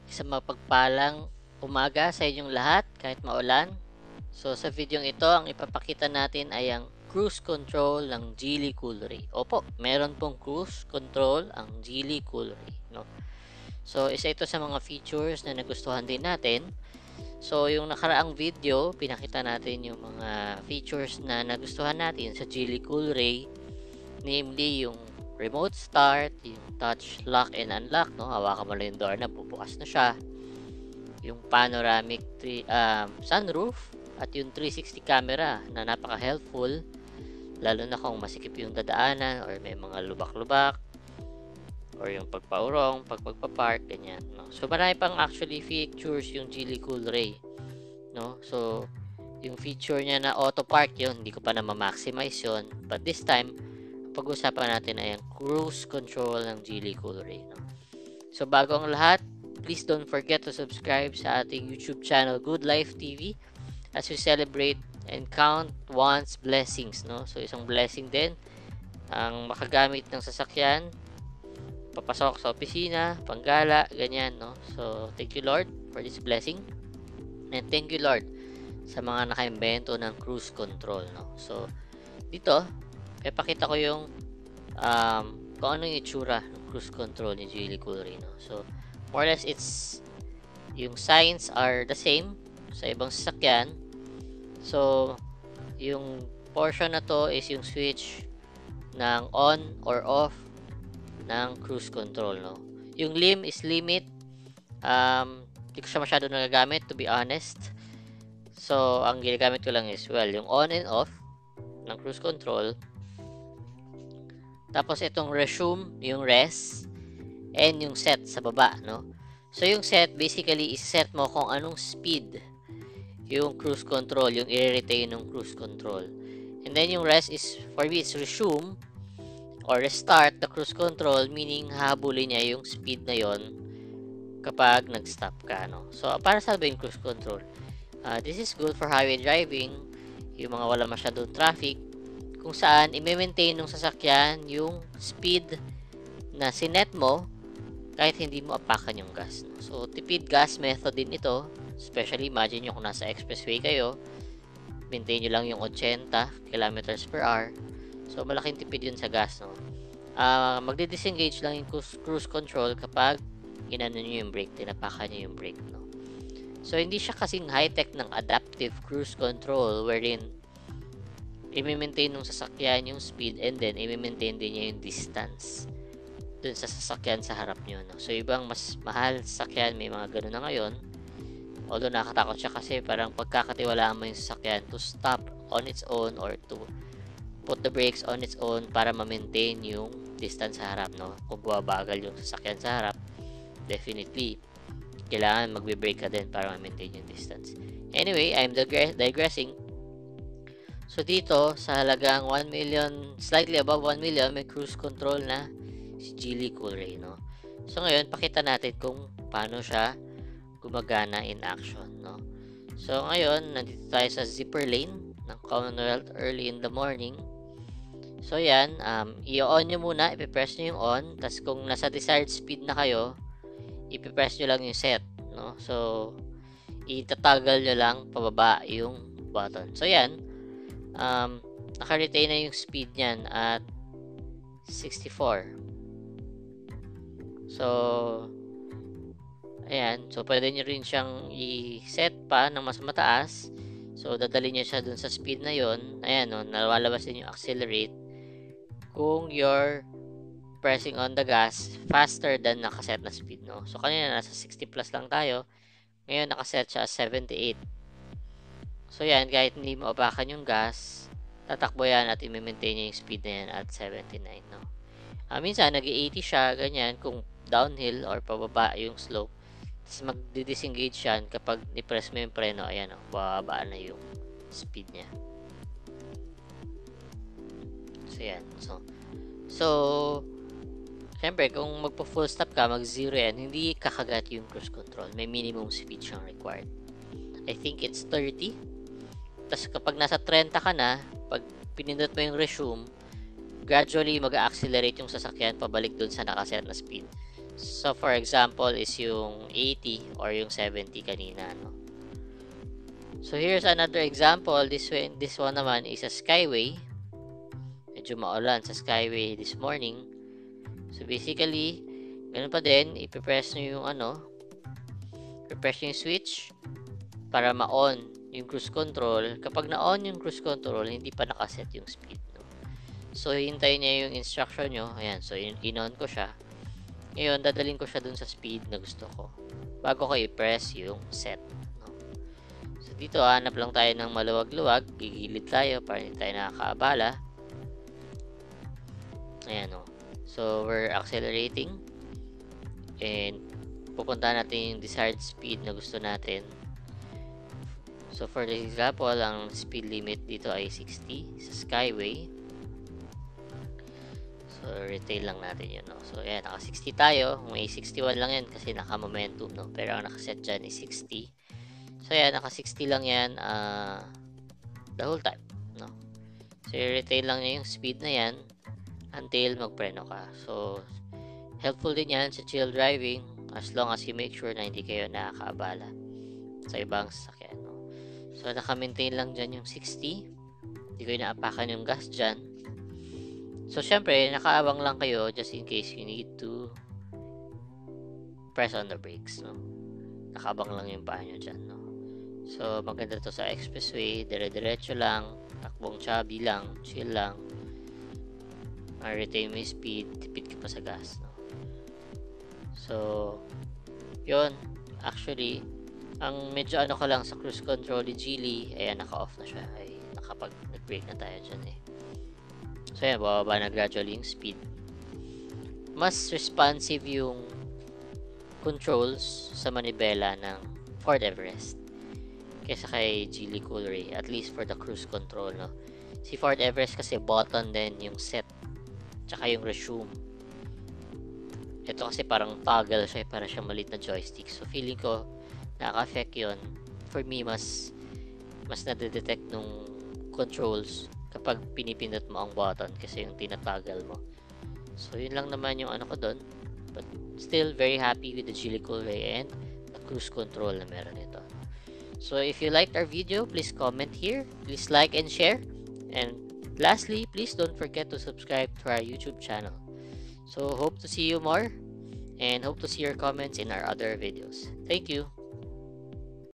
Isang mapagpalang umaga sa inyong lahat kahit maulan. So sa video ito, ang ipapakita natin ay ang cruise control ng Geely Coolray. Opo, meron pong cruise control ang Geely Coolray, no? So isa ito sa mga features na nagustuhan din natin. So yung nakaraang video, pinakita natin yung mga features na nagustuhan natin sa Geely Coolray, namely yung remote start, yung touch lock and unlock, no? Hawakan mo lang yung door na bubukas na siya. Yung panoramic sunroof at yung 360 camera na napaka-helpful lalo na kung masikip yung dadaanan or may mga lubak-lubak or yung pagpaurong, pagpapark, ganyan, no? So marami pang actually features yung Geely Coolray, no? So yung feature niya na auto park, yun hindi ko pa na ma-maximize yun, but this time pag-usapan natin ay ang cruise control ng Geely Coolray, no? So bago ang lahat, please don't forget to subscribe sa ating YouTube channel Good Life TV as we celebrate and count one's blessings, no? So isang blessing din ang makagamit ng sasakyan papasok sa opisina, panggala, ganyan, no? So thank you Lord for this blessing, and thank you Lord sa mga nakaimbento ng cruise control, no? So dito ipakita ko yung kung ano yung itsura ng cruise control ni Geely Coolray, no? So more or less it's yung signs are the same sa ibang sasakyan. So yung portion na to is yung switch ng on or off ng cruise control, no? Yung lim is limit. Hindi ko siya masyado nagagamit, to be honest. So ang ginagamit ko lang is, well, yung on and off ng cruise control. Tapos itong resume, yung rest, and yung set sa baba, no? So yung set, basically, is-set mo kung anong speed yung cruise control, yung i-retain ng cruise control. And then yung rest is, for me, it's resume or restart the cruise control, meaning habulin niya yung speed na yon kapag nag-stop ka, no? So para sa ba yung cruise control? This is good for highway driving, yung mga wala masyadong traffic, kung saan i-maintain ng sasakyan yung speed na sinet mo kahit hindi mo apakan yung gas, no? So tipid gas method din ito, especially imagine nyo kung nasa expressway kayo, maintain nyo lang yung 80 kilometers per hour. So malaking tipid yun sa gas, no? Magdi-disengage lang yung cruise control kapag inano nyo yung brake, tinapakan nyo yung brake, no? So hindi siya kasing high-tech ng adaptive cruise control wherein i-maintain ng sasakyan yung speed and then i-maintain din niya yung distance dun sa sasakyan sa harap nyo, no? So ibang mas mahal sasakyan, may mga ganun na ngayon, although nakatakot siya kasi parang pagkakatiwalaan mo yung sasakyan to stop on its own or to put the brakes on its own para ma-maintain yung distance sa harap, no? Kung buwabagal yung sasakyan sa harap, definitely kailangan magbe-brake ka din para ma-maintain yung distance. Anyway, I'm digressing. So dito sa halagang 1 million, slightly above 1 million, may cruise control na si Geely Coolray, no? So ngayon pakita natin kung paano siya gumagana in action, no? So ngayon nandito tayo sa zipper lane ng Commonwealth early in the morning. So yan, i-on nyo muna, ipipress nyo yung on, tas kung nasa desired speed na kayo, ipipress nyo lang yung set, no? So itatagal nyo lang pababa yung button. So yan, naka-retain na yung speed niyan at 64. So ayan, so pwede nyo rin siyang i-set pa ng mas mataas. So dadali nyo siya dun sa speed na yon. Ayan, no, nalalabas din yung accelerate kung you're pressing on the gas faster than nakaset na speed, no? So kanina nasa 60 plus lang tayo, ngayon nakaset siya as 78. So yan, kahit hindi mo apakan yung gas, tatakbo yan at i-maintain niya yung speed na yan at 79, no? Minsan nag-80 siya, ganyan, kung downhill or pababa yung slope. Tapos magdi-disengage yan kapag ni-press mo yung preno, ayan, oh, bababa na yung speed niya. So yan, so syempre kung magpo-full stop ka, mag-zero yan, hindi kakagat yung cruise control. May minimum speed siyang required. I think it's 30. Tapos kapag nasa 30 ka na, pag pinindot mo yung resume, gradually mag-accelerate yung sasakyan pabalik dun sa nakaset na speed. So for example is yung 80 or yung 70 kanina, no? So here's another example. This one naman is a Skyway. Medyo maulan sa Skyway this morning. So basically, ganun pa din, ipipress nyo yung ipipress nyo yung switch para ma-on yung cruise control. Kapag na-on yung cruise control, hindi pa nakaset yung speed, no? So hintayin niya yung instruction nyo. Ayan, so in-on ko siya. Ngayon, dadalhin ko siya dun sa speed na gusto ko bago ko i-press yung set, no? So dito, hanap lang tayo ng maluwag-luwag. Gigilid tayo para hindi tayo nakakaabala. Ayan, no? So we're accelerating and pupunta natin yung desired speed na gusto natin. So for this example, ang speed limit dito ay 60 sa Skyway. So retail lang natin yun, no? So ayan, naka 60 tayo. May 61 lang yan kasi naka momentum, no? Pero ang nakaset dyan is 60. So ayan, naka 60 lang yan the whole time, no? So retail lang niya yung speed na yan until magpreno ka. So helpful din yan sa chill driving as long as you make sure na hindi kayo nakakaabala sa ibang sasakyan, no? So naka-maintain lang dyan yung 60. Hindi ko inaapakan yung gas dyan. So syempre nakaabang lang kayo just in case you need to press on the brakes, no? Nakaabang lang yung paa nyo dyan, no? So maganda to sa expressway, dire-diretso lang, takbong chubby lang, chill lang, retain mo yung speed, tipid ka pa sa gas, no? So yun, actually ang medyo ko lang sa cruise control ni Geely, ayan, naka-off na siya. Ay, nakapag nag-brake na tayo dyan eh. So ayan, bababa na gradually yung speed. Mas responsive yung controls sa manibela ng Ford Everest kaysa kay Geely Coolray, at least for the cruise control, no? Si Ford Everest kasi button din yung set tsaka yung resume. Ito kasi parang toggle siya, para siyang maliit na joystick. So feeling ko nakaka-affect yun. For me, mas nadedetect nung controls kapag pinipindot mo ang button kasi yung tinatagal mo. So yun lang naman yung ko doon. But still very happy with the Geely Coolray and the cruise control na meron ito. So if you liked our video, please comment here. Please like and share. And lastly, please don't forget to subscribe to our YouTube channel. So hope to see you more and hope to see your comments in our other videos. Thank you.